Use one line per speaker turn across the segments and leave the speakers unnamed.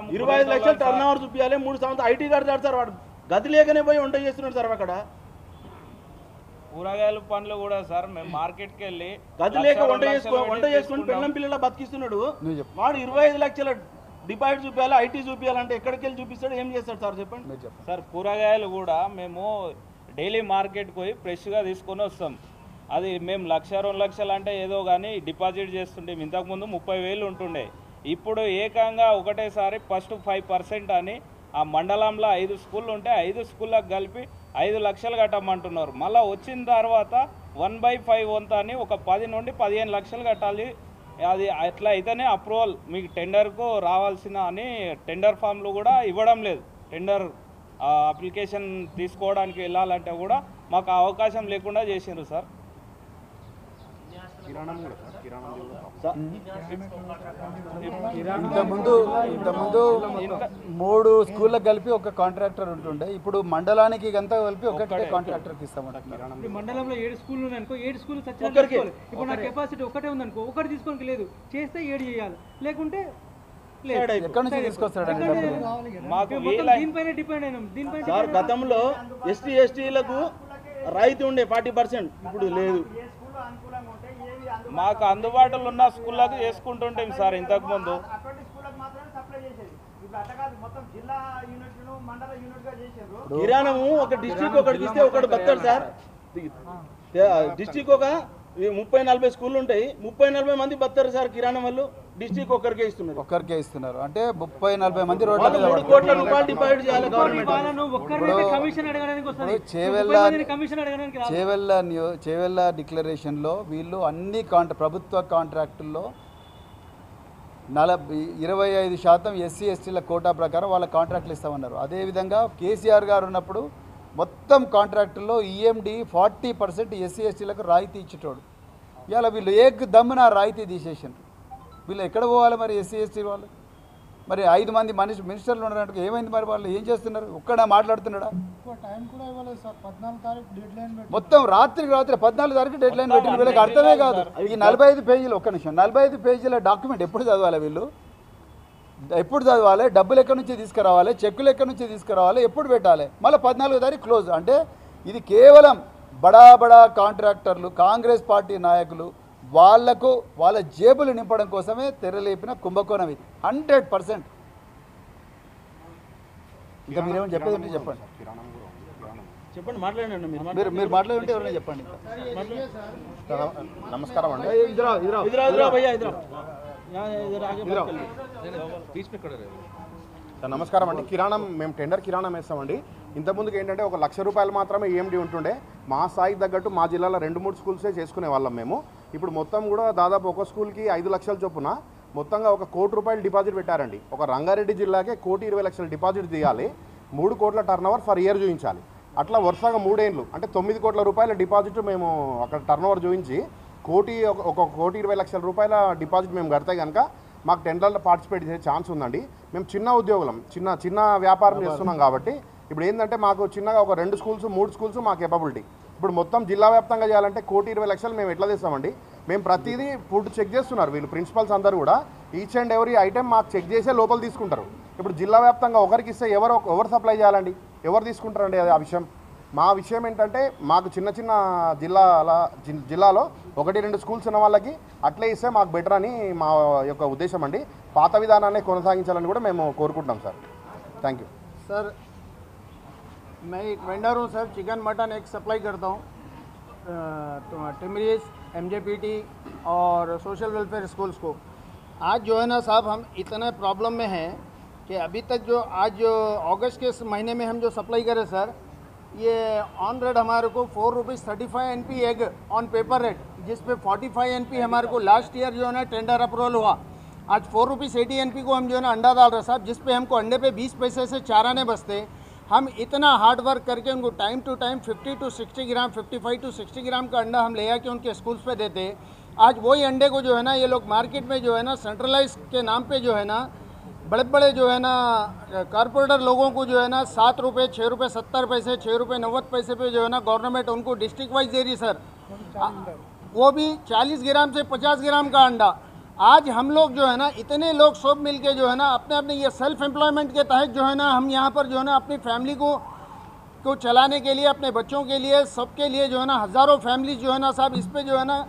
25 లక్షలు turn over చూపించాలి 3 సంవత్సరాలు ఐటీ కడతాడు సార్ వాడు గది లేకనే పోయి వంట చేస్తున్నాడు సార్ అక్కడ
కూరగాయల పనులు కూడా సార్ మేము మార్కెట్కి వెళ్ళి
గది లేక వంట చేసుకుని పిల్లం పిల్లల బతికిస్తున్నాడు వాడు 25 లక్షల డిపాజిట్ చూపించాలి ఐటీ చూపించాలంటే ఎక్కడికి వెళ్ళి చూపిస్తాడు ఏం చేస్తాడు సార్ చెప్పండి
సార్ కూరగాయలు కూడా మేము డైలీ మార్కెట్కి పోయి ఫ్రెష్గా తీసుకొని వస్తాం అది మేము 1,00,000 2 లక్షలు అంటే ఏదో కానీ డిపాజిట్ చేస్తుండే ఇంతకుముందు 30,000 ఉంటుండే ఇప్పుడు ఏకంగా ఒకటేసారి ఫస్ట్ 5% అని ఆ మండలంలో 5 స్కూళ్ళు ఉంటే 5 స్కూళ్ళకు కలిపి 5 లక్షలు కట్టమంటున్నారు మళ్ళీ వచ్చిన తర్వాత 1/5 వంతు అని ఒక 10 నుండి 15 లక్షలు కట్టాలి అది అట్లా అయితేనే అప్రూవల్ మీకు టెండర్కు రావాల్సిన అని టెండర్ ఫామ్లు కూడా ఇవ్వడం లేదు టెండర్ అప్లికేషన్ తీసుకోవడానికి వెళ్ళాలంటే కూడా మాకు అవకాశం లేకుండా చేసిండ్రు సార్
ఇంతకుముందు 3 స్కూళ్ళకి కలిపి ఒక కాంట్రాక్టర్ ఉంటుండే ఇప్పుడు మండలానికి అంతా కలిపి ఒక కాంట్రాక్టర్కి ఇస్తామంటున్నారు
మండలంలో 7 స్కూళ్ళు ఉన్నాయనుకో 7 స్కూళ్ళు ఇప్పుడు నా కెపాసిటీ ఒకటే ఉందనుకో ఒకటి తీసుకోనికి లేదు చేస్తే 7 చేయాలి లేకుంటే
ఎక్కడి నుంచి తీసుకొస్తాడండి
దీనిపైన డిపెండ్ అయినాం దీనిపైన
సార్ గతంలో ఎస్టీ ఎస్టీలకు రాయితీ ఉండే 40% ఇప్పుడు లేదు
మాకు అందుబాటులో ఉన్న స్కూళ్ళకు చేసుకుంటుంటాం సార్ ఇంతకుముందు
కిరాణము ఒక డిస్ట్రిక్ట్ ఒకటికి ఇస్తే ఒకటి బతాడు సార్ డిస్ట్రిక్ట్ ఒక 30-40 స్కూళ్ళు ఉంటాయి 30-40 మంది బతారు సార్ కిరాణం వాళ్ళు డిస్ట్రిక్ట్ ఒక్కరికే ఇస్తున్నారు
అంటే 30-40 మంది రోడ్ల మీద
3 కోట్ల రూపాయలు డిపాజిట్ చేయాలి గవర్నమెంట్
చేవెళ్ళ డిక్లరేషన్లో వీళ్ళు అన్ని ప్రభుత్వ కాంట్రాక్టుల్లో 25% ఎస్సీ ఎస్టీల కోటా ప్రకారం వాళ్ళ కాంట్రాక్టులు ఇస్తామన్నారు అదేవిధంగా కేసీఆర్ గారు ఉన్నప్పుడు మొత్తం కాంట్రాక్టుల్లో ఈఎండి 40% ఎస్సీ ఎస్టీలకు రాయితీ ఇచ్చేటోడు ఇవాళ వీళ్ళు దమ్మున రాయితీ తీసేసారు వీళ్ళు ఎక్కడ పోవాలి మరి ఎస్సీ ఎస్టీ వాళ్ళు మరి 5 మంది మినిస్టర్లు ఉన్నారంటే ఏమైంది మరి వాళ్ళు ఏం చేస్తున్నారు ఒక్కడ మాట్లాడుతున్నాడా మొత్తం రాత్రికి 14 తారీఖు డెడ్ లైన్ పెట్టిన వీళ్ళకి అర్థమే కాదు ఈ 45 పేజీలు ఒక్క నిమిషం 45 పేజీల డాక్యుమెంట్ ఎప్పుడు చదవాలి వీళ్ళు ఎప్పుడు చదవాలి డబ్బులు ఎక్కడి నుంచి తీసుకురావాలి చెక్కులు ఎక్కడి నుంచి తీసుకురావాలి ఎప్పుడు పెట్టాలి మళ్ళీ 14వ తారీఖు క్లోజ్ అంటే ఇది కేవలం బడా కాంట్రాక్టర్లు కాంగ్రెస్ పార్టీ నాయకులు వాళ్ళ జేబులు నింపడం కోసమే తెరలేపిన కుంభకోణం ఇది 100%. ఇంకా మీరేమో చెప్పేది
చెప్పండి మాట్లాడండి
మీరు మాట్లాడుంటే ఎవరైనా చెప్పండి
నమస్కారం అండి నమస్కారం అండి కిరాణం మేము టెండర్ కిరాణం వేస్తామండి ఇంతకుముందుకు ఏంటంటే ఒక 1,00,000 రూపాయలు మాత్రమే ఈఎండి ఉంటుండే మా స్థాయికి తగ్గట్టు మా జిల్లాలో 2-3 స్కూల్సే చేసుకునే వాళ్ళం మేము ఇప్పుడు మొత్తం కూడా దాదాపు ఒక స్కూల్కి 5 లక్షల చొప్పున మొత్తంగా ఒక 1 కోటి రూపాయలు డిపాజిట్ పెట్టారండి ఒక రంగారెడ్డి జిల్లాకే 1,20,00,000 డిపాజిట్ తీయాలి 3 కోట్ల టర్న్ ఓవర్ ఫర్ ఇయర్ చూపించాలి అట్లా వరుసగా 3 ఏళ్ళు అంటే 9 కోట్ల రూపాయల డిపాజిట్ మేము అక్కడ టర్న్ ఓవర్ చూపించి 1,20,00,000 రూపాయల డిపాజిట్ మేము కడితే కనుక మాకు టెండర్లో పార్టిసిపేట్ చేసే ఛాన్స్ ఉందండి మేము చిన్న ఉద్యోగులం చిన్న వ్యాపారం చేస్తున్నాం కాబట్టి ఇప్పుడు ఏంటంటే మాకు చిన్నగా ఒక 2 స్కూల్స్ 3 స్కూల్స్ మా కేపబిలిటీ ఇప్పుడు మొత్తం జిల్లా వ్యాప్తంగా చేయాలంటే 1,20,00,000 మేము ఎట్లా తెస్తామండి మేము ప్రతిదీ ఫుడ్ చెక్ చేస్తున్నారు వీళ్ళు ప్రిన్సిపల్స్ అందరూ కూడా ఈచ్ అండ్ ఎవ్రీ ఐటెం మాకు చెక్ చేసే లోపల తీసుకుంటారు ఇప్పుడు జిల్లా వ్యాప్తంగా ఒకరికి ఇస్తే ఎవరు సప్లై చేయాలండి ఎవరు తీసుకుంటారండి అది ఆ విషయం మా విషయం ఏంటంటే మాకు చిన్న జిల్లాలో 1-2 స్కూల్స్ ఉన్న వాళ్ళకి అట్లే ఇస్తే మాకు బెటర్ అని మా యొక్క ఉద్దేశం అండి పాత విధానాన్ని కొనసాగించాలని కూడా మేము కోరుకుంటున్నాం సార్ థ్యాంక్ యూ
सर मैं एक वेंडर हूँ सर चिकन मटन एक सप्लाई करता हूँ तो टिमरीज MJPT और सोशल वेलफेयर स्कूल्स को आज जो है ना साहब हम इतने प्रॉब्लम में हैं कि अभी तक जो आज अगस्त के महीने में हम जो सप्लाई करें सर ये ऑन रेट हमारे को ₹4.35 NP egg on paper rate जिस पे 45 NP हमारे को लास्ट ईयर जो है ना टेंडर अप्रूवल हुआ आज ₹4.80 NP को हम जो है ना अंडा डाल रहे साहब जिस पे हमको अंडे पे 20 पैसे से 4 आने बचते हम इतना हार्ड वर्क करके उनको time to time 50 to 60 gram 55 to 60 gram का अंडा हम ले आके उनके स्कूल्स पे देते आज वही अंडे को जो है ना ये लोग मार्केट में जो है ना सेंट्रलाइज के नाम पे जो है ना बड़े जो है ना कारपोरेटर लोगों को जो है ना ₹7 ₹6 पैसे ₹6.90 पे जो है ना गवर्नमेंट उनको डिस्ट्रिक्ट वाइज दे रही सर वो भी 40 ग्राम से 50 ग्राम का अंडा आज हम लोग जो है ना इतने लोग सब मिल के जो है ना अपने अपने ये सेल्फ एम्प्लॉयमेंट के तहत जो है ना हम यहाँ पर जो है ना अपनी फैमिली को चलाने के लिए, अपने बच्चों के लिए, सबके लिए जो है ना हज़ारों फैमिली जो है ना साहब इस पे जो है ना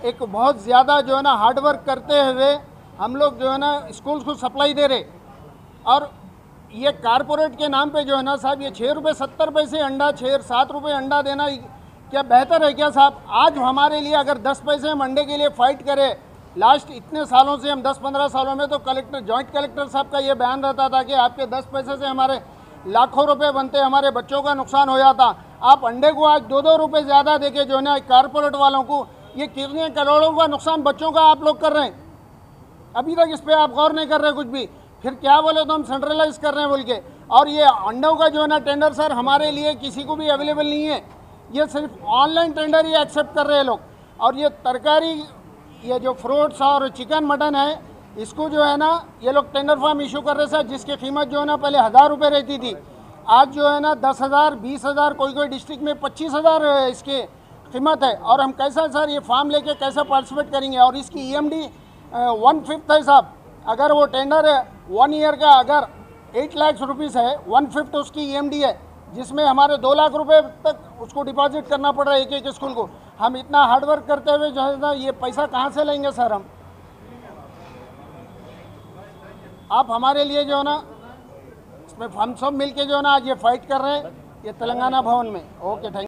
एक बहुत ज़्यादा जो है ना हार्डवर्क करते हुए हम लोग जो है ना स्कूल्स को सप्लाई दे रहे। और ये कारपोरेट के नाम पे जो है ना साहब ये 6 रुपये 70 पैसे अंडा, 6-7 रुपये अंडा देना क्या बेहतर है क्या साहब? आज हमारे लिए अगर 10 पैसे हम अंडे के लिए फ़ाइट करें, लास्ट इतने सालों से हम 10-15 सालों में तो कलेक्टर, जॉइंट कलेक्टर साहब का ये बयान रहता था कि आपके 10 पैसे से हमारे लाखों रुपए बनते, हमारे बच्चों का नुकसान हो जाता। आप अंडे को आज 2-2 रुपये ज़्यादा देके जो है ना कारपोरेट वालों को ये कितने करोड़ों का नुकसान बच्चों का आप लोग कर रहे हैं। अभी तक इस पर आप गौर नहीं कर रहे कुछ भी। फिर क्या बोले तो हम सेंट्रलाइज कर रहे हैं बोल के। और ये अंडों का जो है ना टेंडर सर हमारे लिए किसी को भी अवेलेबल नहीं है, ये सिर्फ ऑनलाइन टेंडर ही एक्सेप्ट कर रहे हैं लोग। और ये तरकारी, ये जो फ्रूट्स और चिकन मटन है, इसको जो है ना ये लोग टेंडर फॉर्म इशू कर रहे सर, जिसकी कीमत जो है ना पहले 1000 रुपये रहती थी, आज जो है ना 10,000, 20,000, कोई डिस्ट्रिक्ट में 25,000 इसकी कीमत है। और हम कैसा सर ये फार्म लेके कैसा पार्टिसिपेट करेंगे? और इसकी EMD 1/5 है साहब। अगर वो टेंडर 1 ईयर का अगर 8 लाख रुपीज़ है, 1/5 उसकी EMD है, जिसमें हमारे 2 लाख रुपए तक उसको डिपॉजिट करना पड़ रहा है एक स्कूल को। हम इतना हार्डवर्क करते हुए जो है ना ये पैसा कहाँ से लेंगे सर हम? आप हमारे लिए जो है ना इसमें हम सब मिल के जो है ना आज ये फाइट कर रहे हैं ये तेलंगाना भवन में। Okay, thank you.